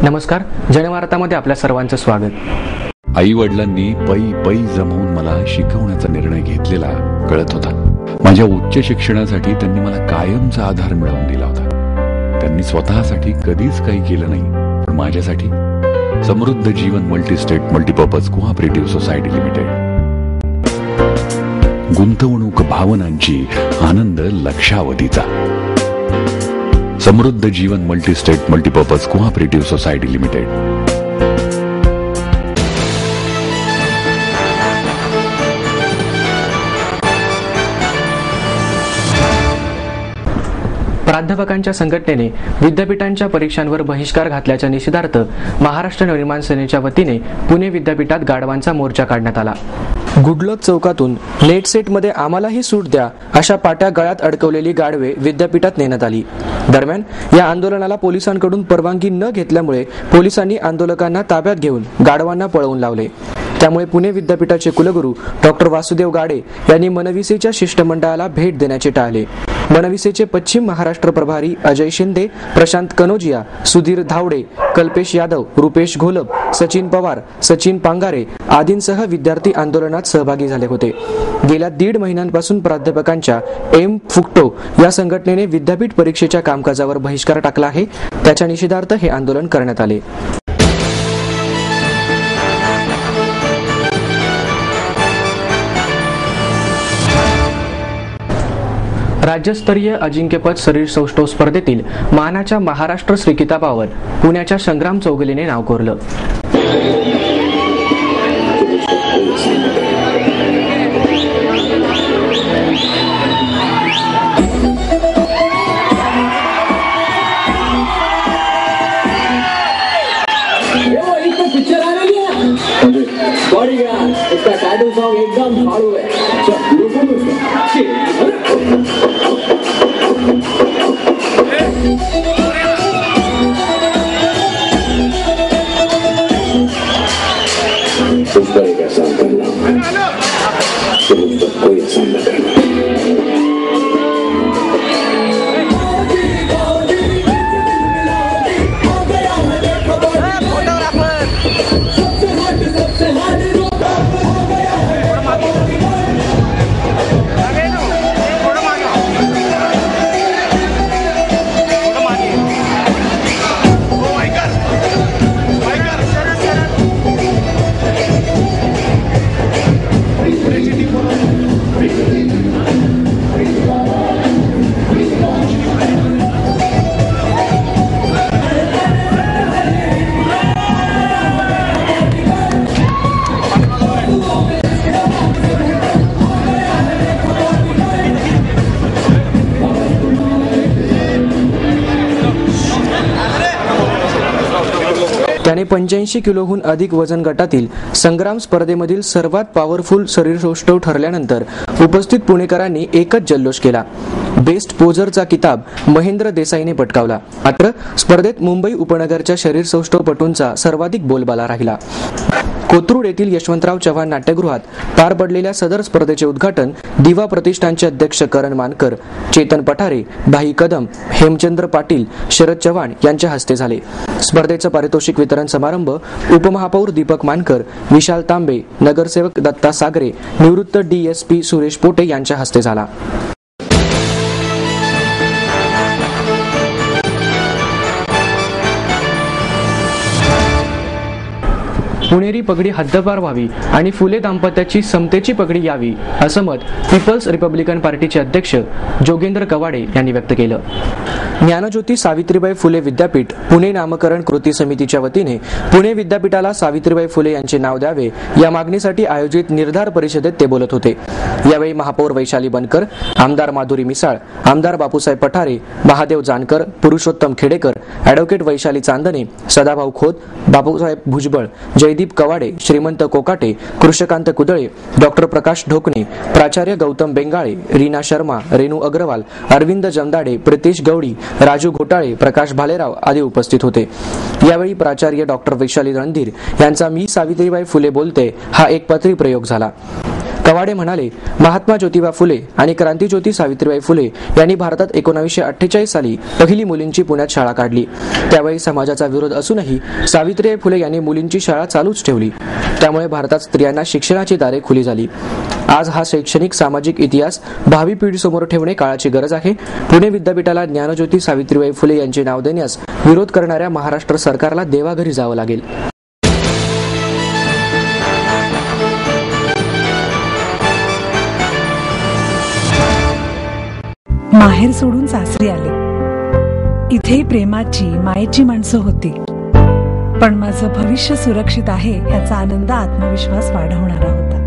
नमस्कार, जनवार्तामध्ये आपल्या सर्वांचं स्वागत. आई वडिलांनी पै जमवून मला शिकवण्याचा निर्णय घेतलेला कळत होता. माझ्या उच्च शिक्षणासाठी त्यांनी मला कायमचा आधार मिळवून दिला होता. त्यांनी स्वतःसाठी कधीच काही केलं नाही, पण माझ्यासाठी Samruddha Jeevan multistate multipurpose cooperative society limited. गुंतवणूक भावनांची, आनंद लक्षावधीचा. Samruddha Jeevan multistate multipurpose cooperative society limited. प्राध्यापकांच्या संघटनेने विद्यापीठांच्या परीक्षांवर बहिष्कार घातल्याच्या निषेधार्थ महाराष्ट्र नवनिर्माण सेनेच्या वतीने पुणे विद्यापीठात गाढवांचा मोर्चा काढण्यात आला. गुडलक चौकातून नेट सेटमध्ये आम्हालाही सूट द्या अशा पाट्या गळ्यात अडकवलेली गाढवे विद्यापीठात नेण्यात आली. दरम्यान या आंदोलनाला पोलिसांकडून परवानगी न घेतल्यामुळे पोलिसांनी आंदोलकांना ताब्यात घेऊन गाढवांना पळवून लावले. त्यामुळे पुणे विद्यापीठाचे कुलगुरू डॉक्टर वासुदेव गाडे यांनी मनविसेच्या शिष्टमंडळाला भेट देण्याचे टाळले. मनविसेचे पश्चिम महाराष्ट्र प्रभारी अजय शिंदे, प्रशांत कनोजिया, सुधीर धावडे, कल्पेश यादव, रुपेश घोलप, सचिन पवार, सचिन पांगारे आदींसह विद्यार्थी आंदोलनात सहभागी झाले होते. गेल्या 1.5 महिन्यांपासून प्राध्यापकांच्या एम फुकटो या संघटनेने विद्यापीठ परीक्षेच्या कामकाजावर बहिष्कार टाकला आहे. त्याच्या निषेधार्थ हे आंदोलन करण्यात आले. राज्यस्तरीय अजिंक्यपद शरीर सौष्ठव स्पर्धेतील मानाच्या महाराष्ट्र श्रीकिताबावर पुण्याच्या संग्राम चौगुलेने नाव कोरलं. त्याने 85 किलोहून अधिक वजन गटातील संग्राम स्पर्धेमधील सर्वात पॉवरफुल शरीरसौष्ठव ठरल्यानंतर उपस्थित पुणेकरांनी एकच जल्लोष केला. बेस्ट पोजरचा किताब महेंद्र देसाईने पटकावला. मात्र स्पर्धेत मुंबई उपनगरच्या शरीरसौष्ठवपटूंचा सर्वाधिक बोलबाला राहिला. कोथरूड येथील यशवंतराव चव्हाण नाट्यगृहात पार पडलेल्या सदर स्पर्धेचे उद्घाटन दिवा प्रतिष्ठानचे अध्यक्ष करण मानकर, चेतन पठारे, भाई कदम, हेमचंद्र पाटील, शरद चव्हाण यांच्या हस्ते झाले. स्पर्धेचं पारितोषिक वितरण समारंभ उपमहापौर दीपक मानकर, विशाल तांबे, नगरसेवक दत्ता सागरे, निवृत्त DSP सुरेश पोटे यांच्या हस्ते झाला. पुणेरी पगडी हद्दपार व्हावी आणि फुले दाम्पत्याची समतेची पगडी यावी असं मत पीपल्स रिपब्लिकन पार्टीचे अध्यक्ष जोगेंद्र कवाडे यांनी व्यक्त केलं. ज्ञानज्योती सावित्रीबाई फुले विद्यापीठ पुणे नामकरण कृती समितीच्या वतीने पुणे विद्यापीठाला सावित्रीबाई फुले यांचे नाव द्यावे या मागणीसाठी आयोजित निर्धार परिषदेत ते बोलत होते. यावेळी महापौर वैशाली बनकर, आमदार माधुरी मिसाळ, आमदार बापूसाहेब पठारे, महादेव जानकर, पुरुषोत्तम खेडेकर, ॲडव्होकेट वैशाली चांदणे, सदाभाऊ खोत, बापूसाहेब भुजबळ, जयदीप कवाडे, श्रीमंत कोकाटे, कृष्णकांत कुदळे, डॉक्टर प्रकाश ढोकणे, प्राचार्य गौतम बेंगाळे, रीना शर्मा, रेणू अग्रवाल, अरविंद जमदाडे, प्रितेश गवडी, राजू घोटाळे, प्रकाश भालेराव आदी उपस्थित होते. यावेळी प्राचार्य डॉक्टर वैशाली रणधीर यांचा मी सावित्रीबाई फुले बोलते हा एकपात्री प्रयोग झाला. कवाडे म्हणाले, महात्मा ज्योतिबा फुले आणि क्रांतीज्योती सावित्रीबाई फुले यांनी भारतात 1948 साली पहिली मुलींची पुण्यात शाळा काढली. त्यावेळी समाजाचा विरोध असूनही सावित्रीबाई फुले यांनी मुलींची शाळा चालूच ठेवली. त्यामुळे भारतात स्त्रियांना शिक्षणाची दारे खुली झाली. आज हा शैक्षणिक सामाजिक इतिहास भावी पिढीसमोर ठेवणे काळाची गरज आहे. पुणे विद्यापीठाला ज्ञानज्योती सावित्रीबाई फुले यांचे नाव देण्यास विरोध करणाऱ्या महाराष्ट्र सरकारला देवाघरी जावं लागेल. माहेर सोडून सासरी आले. इथे प्रेमाची मायेची माणसं होती, पण माझं भविष्य सुरक्षित आहे याचा आनंद आत्मविश्वास वाढवणारा होता.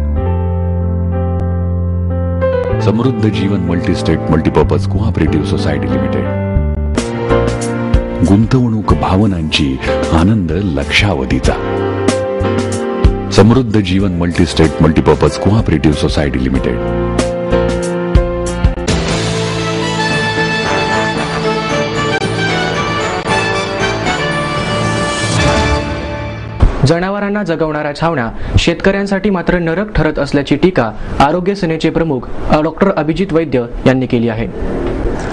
Samruddha Jeevan multistate multipurpose cooperative society limited. गुंतवणूक भावनांची, आनंद लक्षावधीचा. Samruddha Jeevan multistate multipurpose cooperative society limited. जनावरांना जगवणाऱ्या छावण्या शेतकऱ्यांसाठी मात्र नरक ठरत असल्याची टीका आरोग्य सेनेचे प्रमुख डॉक्टर अभिजित वैद्य यांनी केली आहे.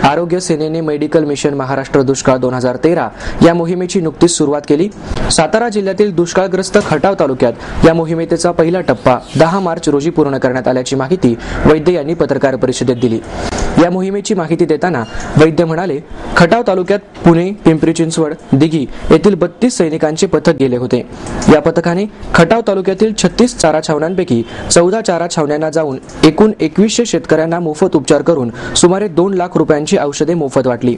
आरोग्य सेनेने मेडिकल मिशन महाराष्ट्र दुष्काळ 2013 या मोहिमेची नुकतीच सुरुवात केली. सातारा जिल्ह्यातील दुष्काळग्रस्त खटाव तालुक्यात या मोहिमेचा पहिला टप्पा 10 मार्च रोजी पूर्ण करण्यात आल्याची माहिती वैद्य यांनी पत्रकार परिषदेत दिली. या मोहिमेची माहिती देताना वैद्य म्हणाले, खटाव तालुक्यात पुणे, पिंपरी चिंचवड, दिघी येथील 32 सैनिकांचे पथक गेले होते. या पथकाने खटाव तालुक्यातील 36 चारा छावण्यांपैकी 14 चारा छावण्यांना जाऊन एकूण 2100 शेतकऱ्यांना मोफत उपचार करून सुमारे 2 लाख रुपयांची औषधे मोफत वाटली.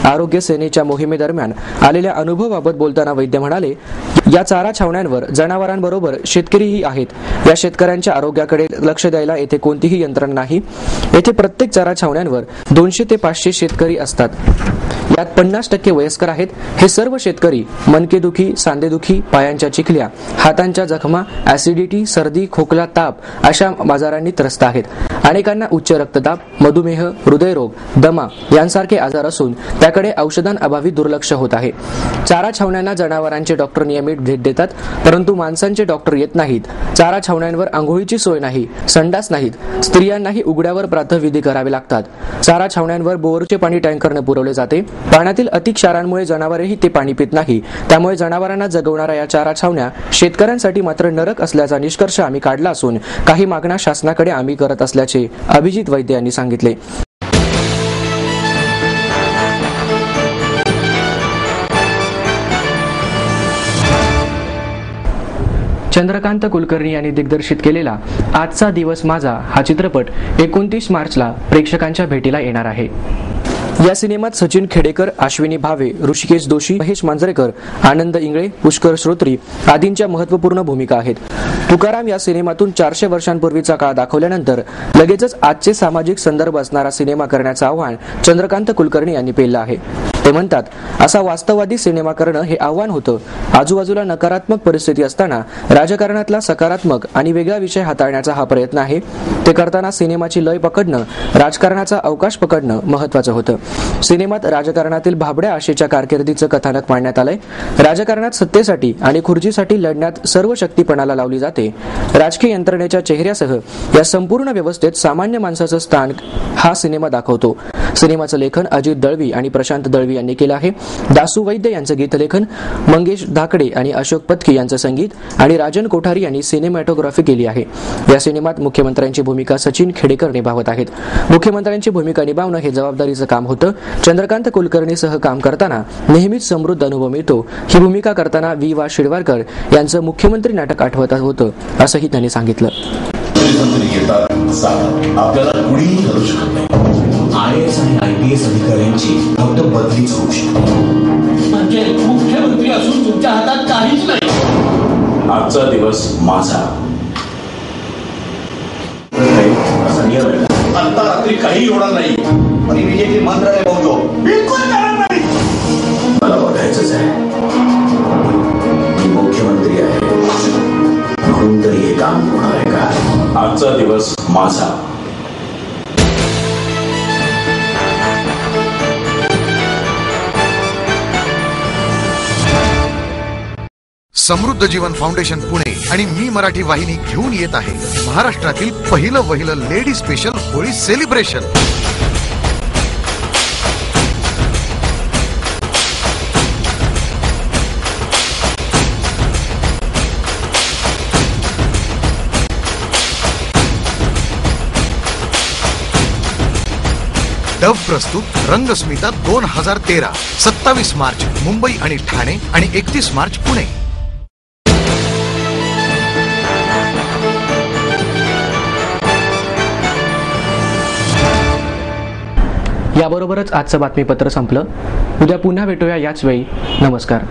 आरोग्य सेनेच्या मोहिमेदरम्यान आलेल्या अनुभवाबाबत बोलताना वैद्य म्हणाले, या चारा छावण्यांवर जनावरांबरोबर शेतकरीही आहेत. या शेतकऱ्यांच्या आरोग्याकडे लक्ष द्यायला येथे कोणतीही यंत्रणा नाही. येथे प्रत्येक चारा छावण्यांवर 200 ते 500 शेतकरी असतात. यात 50% वयस्कर आहेत. हे सर्व शेतकरी मनकेदुखी, सांधेदुखी, पायांच्या चिखल्या, हातांच्या जखमा, ऍसिडिटी, सर्दी, खोकला, ताप अशा आजारांनी त्रस्त आहेत. अनेकांना उच्च रक्तदाब, मधुमेह, हृदयरोग, दमा यांसारखे आजार असून त्याकडे औषधांअभावी दुर्लक्ष होत आहे. चारा छावण्यांना जनावरांचे डॉक्टर नियमित भेट देतात, परंतु माणसांचे डॉक्टर येत नाहीत. चारा छावण्यांवर आंघोळीची सोय नाही, संडास नाहीत. स्त्रियांनाही उघड्यावर प्रातःविधी करावे लागतात. चारा छावण्यांवर बोरचे पाणी टँकरने पुरवले जाते. पाण्यातील अति क्षारांमुळे जनावरेही ते पाणी पित नाही. त्यामुळे जनावरांना जगवणाऱ्या या चारा छावण्या शेतकऱ्यांसाठी मात्र नरक असल्याचा निष्कर्ष आम्ही काढला असून काही मागण्या शासनाकडे आम्ही करत असल्याचे अभिजित वैद्य यांनी सांगितले. चंद्रकांत कुलकर्णी यांनी दिग्दर्शित केलेला आजचा दिवस माझा हा चित्रपट 29 मार्चला प्रेक्षकांच्या भेटीला येणार आहे. या सिनेमात सचिन खेडेकर, अश्विनी भावे, ऋषिकेश दोशी, महेश मांजरेकर, आनंद इंगळे, पुष्कर श्रोत्री आदींच्या महत्त्वपूर्ण भूमिका आहेत. तुकाराम या सिनेमातून 400 वर्षांपूर्वीचा काळ दाखवल्यानंतर लगेचच आजचे सामाजिक संदर्भ असणारा सिनेमा करण्याचं आव्हान चंद्रकांत कुलकर्णी यांनी पेललं आहे. ते म्हणतात, असा वास्तववादी सिनेमा करणं हे आव्हान होतं. आजूबाजूला नकारात्मक परिस्थिती असताना राजकारणातला सकारात्मक आणि वेगळा विषय हाताळण्याचा हा प्रयत्न आहे. ते करताना सिनेमाची लय पकडणं, राजकारणाचा अवकाश पकडणं महत्त्वाचं होतं. सिनेमात राजकारणातील भाबड्या आशेच्या कारकिर्दीचं कथानक मांडण्यात आलंय. राजकारणात सत्तेसाठी आणि खुर्चीसाठी लढण्यात सर्व शक्ती पणाला लावली जाते. राजकीय यंत्रणेच्या चेहऱ्यासह या संपूर्ण व्यवस्थेत सामान्य माणसाचं स्थान हा सिनेमा दाखवतो. सिनेमाचं लेखन अजित दळवी आणि प्रशांत दळवी यांनी केलं आहे. दासू वैद्य यांचं गीतलेखन, मंगेश धाकडे आणि अशोक पत्की यांचं संगीत आणि राजन कोठारी यांनी सिनेमॅटोग्राफी केली आहे. या सिनेमात मुख्यमंत्र्यांची भूमिका सचिन खेडेकर निभावत आहेत. मुख्यमंत्र्यांची भूमिका निभावणं हे जबाबदारीचं काम होतं. चंद्रकांत कुलकर्णीसह काम करताना नेहमीच समृद्ध अनुभव मिळतो. ही भूमिका करताना वा शिरवाडकर यांचं मुख्यमंत्री नाटक आठवत होतं असंही त्यांनी सांगितलं. आपल्याला कुणीही करू शकत नाही. IAS आणि IPS अधिकाऱ्यांची फक्त बदलीच होऊ शकते. म्हणजे मुख्यमंत्री असून तुमच्या हातात काहीच नाही. आजचा दिवस माझा. आता रात्री काही होणार नाही. आणि बीजेपी मंत्रालय बघतो बिलकुल करणार नाही. मला बघायचंच आहे. मी मुख्यमंत्री आहे म्हणून तरी हे काम होणार आहे का? आजचा दिवस माझा. समृद्ध जीवन फाउंडेशन पुणे आणि मी मराठी वाहिनी घेऊन येत आहे महाराष्ट्रातील पहिलं lady special Holi celebration. Dove प्रस्तुत रंगस्मिता 2013 27 मार्च मुंबई आणि ठाणे आणि 31 मार्च पुणे. याबरोबरच आजचं बातमीपत्र संपलं. उद्या पुन्हा भेटूया याच वेळी. नमस्कार.